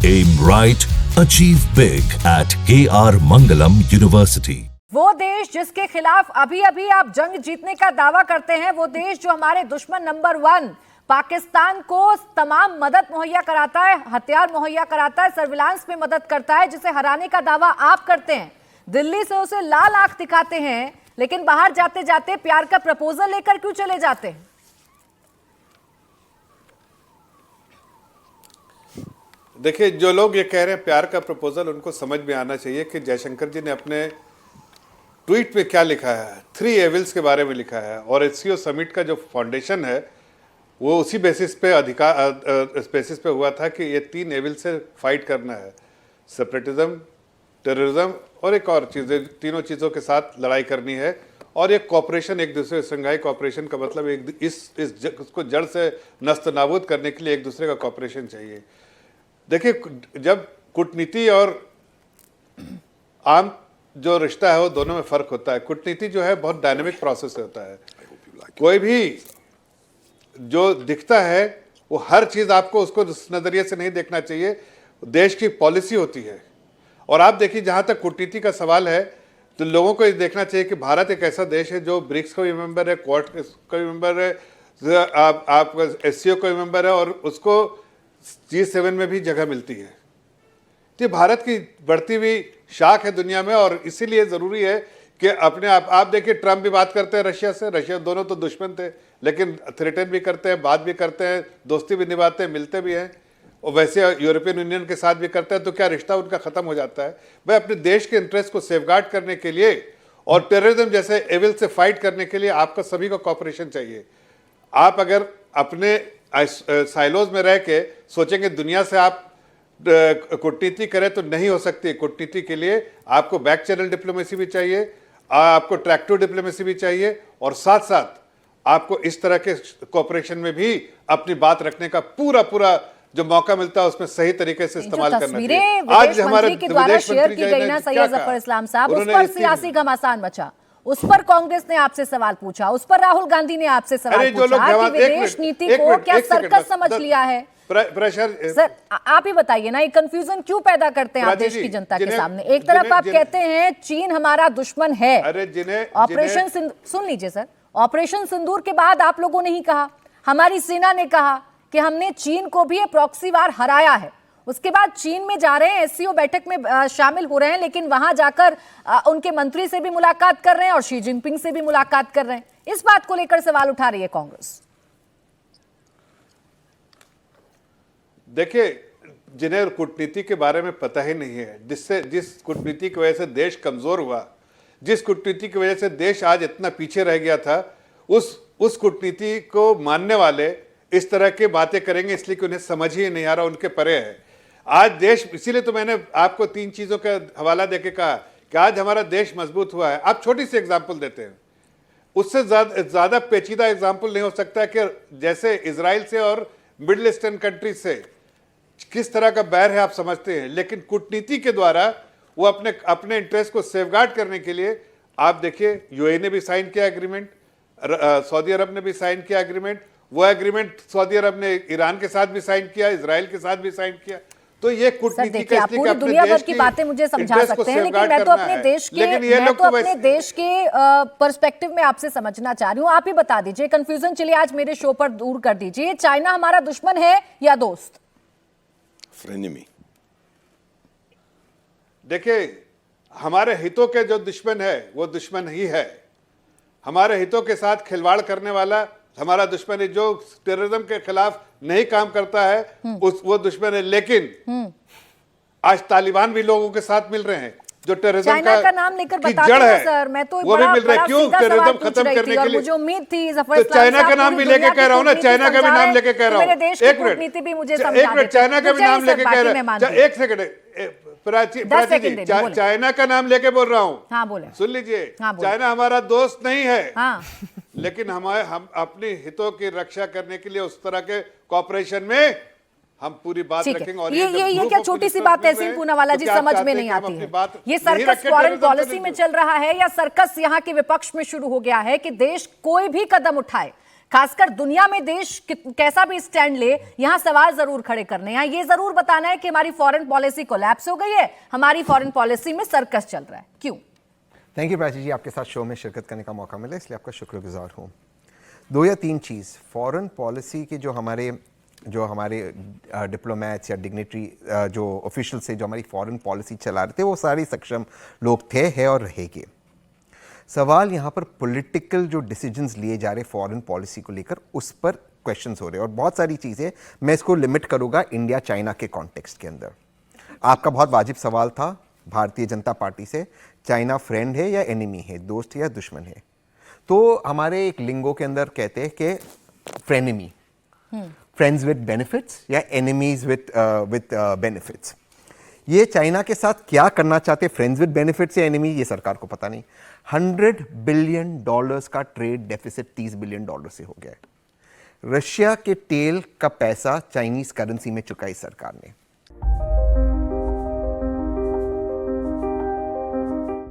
Aim right, achieve big at KR Mangalam University. वो देश जिसके खिलाफ अभी अभी आप जंग जीतने का दावा करते हैं, वो देश जो हमारे दुश्मन नंबर 1 पाकिस्तान को तमाम मदद मुहैया कराता है, हथियार मुहैया कराता है, सर्विलांस में मदद करता है, जिसे हराने का दावा आप करते हैं, दिल्ली से उसे लाल आंख दिखाते हैं, लेकिन बाहर जाते जाते प्यार का प्रपोजल लेकर क्यों चले जाते हैं? देखिए, जो लोग ये कह रहे हैं प्यार का प्रपोजल, उनको समझ में आना चाहिए कि जयशंकर जी ने अपने ट्वीट पे क्या लिखा है। 3 एविल्स के बारे में लिखा है और एससीओ समिट का जो फाउंडेशन है वो उसी बेसिस पे हुआ था कि ये 3 एविल से फाइट करना है, सेपरेटिज्म, टेररिज्म और एक और चीज़, तीनों चीज़ों के साथ लड़ाई करनी है। और एक कॉपरेशन, एक दूसरे संघाई कॉपरेशन का मतलब उसको जड़ से नस्त नाबूद करने के लिए एक दूसरे का कॉपरेशन चाहिए। देखिए, जब कूटनीति और आम जो रिश्ता है वो दोनों में फ़र्क होता है। कूटनीति जो है बहुत डायनेमिक प्रोसेस होता है। कोई भी जो दिखता है वो हर चीज़ आपको उसको उस नज़रिए से नहीं देखना चाहिए। देश की पॉलिसी होती है। और आप देखिए, जहाँ तक कूटनीति का सवाल है तो लोगों को ये देखना चाहिए कि भारत एक ऐसा देश है जो ब्रिक्स का भी मेंबर है, क्वाड का भी मेंबर है, आप एससीओ का भी मेंबर है और उसको G7 में भी जगह मिलती है। तो भारत की बढ़ती हुई शाख है दुनिया में और इसीलिए ज़रूरी है कि अपने आप देखिए, ट्रम्प भी बात करते हैं रशिया से, रशिया दोनों तो दुश्मन थे लेकिन थ्रेटन भी करते हैं, बात भी करते हैं, दोस्ती भी निभाते हैं, मिलते भी हैं। और वैसे यूरोपियन यूनियन के साथ भी करते हैं। तो क्या रिश्ता उनका ख़त्म हो जाता है? भाई, अपने देश के इंटरेस्ट को सेफगार्ड करने के लिए और टेररिज्म जैसे एविल से फाइट करने के लिए आपका सभी को कॉपरेशन चाहिए। आप अगर अपने साइलोज में रह के सोचेंगे दुनिया से आप कूटनीति करें तो नहीं हो सकती। कूटनीति के लिए आपको बैक चैनल डिप्लोमेसी भी चाहिए, आपको ट्रैक्टिव डिप्लोमेसी भी चाहिए और साथ साथ आपको इस तरह के कोऑपरेशन में भी अपनी बात रखने का पूरा जो मौका मिलता है उसमें सही तरीके से इस्तेमाल करना चाहिए। आज हमारे के द्वारा शेयर की गई ना सैयद जफर इस्लाम साहब, उस पर सियासी घमासान मचा, उस पर कांग्रेस ने आपसे सवाल पूछा, उस पर राहुल गांधी ने आपसे सवाल पूछा कि विदेश नीति को क्या सर्कस समझ लिया है? प्रेशर सर, आप ही बताइए ना, ये कंफ्यूजन क्यों पैदा करते हैं आप देश की जनता के सामने? एक तरफ आप कहते हैं चीन हमारा दुश्मन है, ऑपरेशन सुन लीजिए सर, ऑपरेशन सिंदूर के बाद आप लोगों ने ही कहा, हमारी सेना ने कहा कि हमने चीन को भी प्रॉक्सी वार हराया है। उसके बाद चीन में जा रहे हैं, एससीओ बैठक में शामिल हो रहे हैं, लेकिन वहां जाकर उनके मंत्री से भी मुलाकात कर रहे हैं और शी जिनपिंग से भी मुलाकात कर रहे हैं। इस बात को लेकर सवाल उठा रही है कांग्रेस। देखिए, जिन्हें कूटनीति के बारे में पता ही नहीं है, जिस कूटनीति की वजह से देश कमजोर हुआ, जिस कूटनीति की वजह से देश आज इतना पीछे रह गया था, उस कूटनीति को मानने वाले इस तरह की बातें करेंगे इसलिए कि उन्हें समझ ही नहीं आ रहा, उनके परे है आज देश। इसीलिए तो मैंने आपको 3 चीज़ों का हवाला देके कहा कि आज हमारा देश मजबूत हुआ है। आप छोटी सी एग्जाम्पल देते हैं, उससे ज़्यादा पेचीदा एग्जाम्पल नहीं हो सकता कि जैसे इजराइल से और मिडिल ईस्टर्न कंट्रीज से किस तरह का बैर है आप समझते हैं, लेकिन कूटनीति के द्वारा वो अपने इंटरेस्ट को सेफगार्ड करने के लिए आप देखिए, यूएई ने भी साइन किया एग्रीमेंट, सऊदी अरब ने भी साइन किया एग्रीमेंट, वो एग्रीमेंट सऊदी अरब ने ईरान के साथ भी साइन किया, इजराइल के साथ भी साइन किया। तो ये कूटनीति का पूरी दुनिया भर की बातें मुझे समझा सकते हैं, लेकिन मैं तो अपने देश के पर्सपेक्टिव में आपसे समझना चाह रही हूँ। आप ही बता दीजिए, कंफ्यूजन चलिए आज मेरे शो पर दूर कर दीजिए, चाइना हमारा दुश्मन है या दोस्त? फ्रेनेमी। देखिए, हमारे हितों के जो दुश्मन है वो दुश्मन ही है। हमारे हितों के साथ खिलवाड़ करने वाला हमारा दुश्मन है। जो टेररिज्म के खिलाफ नहीं काम करता है वो दुश्मन है। लेकिन आज तालिबान भी लोगों के साथ मिल रहे हैं जो टेररिज्म का नाम लेकर बताते हैं सर। मैं तो वो भी मिल रहे हैं। क्यों? टेररिज्म खत्म करने के लिए। मुझे उम्मीद थी तो चाइना का नाम भी लेके कह रहा हूँ ना, चाइना का भी नाम लेके कह रहा हूँ। एक मिनट, चाइना का भी नाम लेके कह रहा हूँ। एक सेकंड, प्राची जी, चाइना का नाम लेके बोल रहा हूँ। हाँ बोले, सुन लीजिए, चाइना हमारा दोस्त नहीं है, हाँ। लेकिन हम अपने हितों की रक्षा करने के लिए उस तरह के कॉपरेशन में हम पूरी बात रखेंगे। और ये क्या छोटी सी बात है सिंह पूनावाला जी, समझ में नहीं आती है। ये सर्कस फॉरेन पॉलिसी में चल रहा है या सर्कस यहाँ के विपक्ष में शुरू हो गया है कि देश कोई भी कदम उठाए, खासकर दुनिया में देश कैसा भी स्टैंड ले, यहां सवाल जरूर खड़े करने हैं, ये जरूर बताना है कि हमारी फॉरेन पॉलिसी कोलैप्स हो गई है, हमारी फॉरेन पॉलिसी में सर्कस चल रहा है, क्यों? थैंक यू प्राची जी, आपके साथ शो में शिरकत करने का मौका मिला, इसलिए आपका शुक्रगुजार हूँ। 2 या 3 चीज़ फॉरेन पॉलिसी के जो हमारे डिप्लोमेट्स या डिग्नेटरी जो ऑफिशियल से जो हमारी फॉरेन पॉलिसी चला रहे थे, वो सारे सक्षम लोग थे, है और रहेंगे। सवाल यहाँ पर पॉलिटिकल जो डिसीजंस लिए जा रहे फॉरेन पॉलिसी को लेकर, उस पर क्वेश्चंस हो रहे हैं, और बहुत सारी चीज़ें मैं इसको लिमिट करूँगा इंडिया चाइना के कॉन्टेक्स्ट के अंदर। आपका बहुत वाजिब सवाल था भारतीय जनता पार्टी से, चाइना फ्रेंड है या एनिमी है, दोस्त है या दुश्मन है? तो हमारे एक लिंगो के अंदर कहते हैं कि फ्रेनेमी, फ्रेंड्स विद बेनिफिट्स या एनिमीज विद बेनिफिट्स। ये चाइना के साथ क्या करना चाहते, फ्रेंड्स विद बेनिफिट्स या एनिमी, ये सरकार को पता नहीं। $100 बिलियन का ट्रेड डेफिसिट $30 बिलियन से हो गया है। रशिया के तेल का पैसा चाइनीज करेंसी में चुकाई सरकार ने।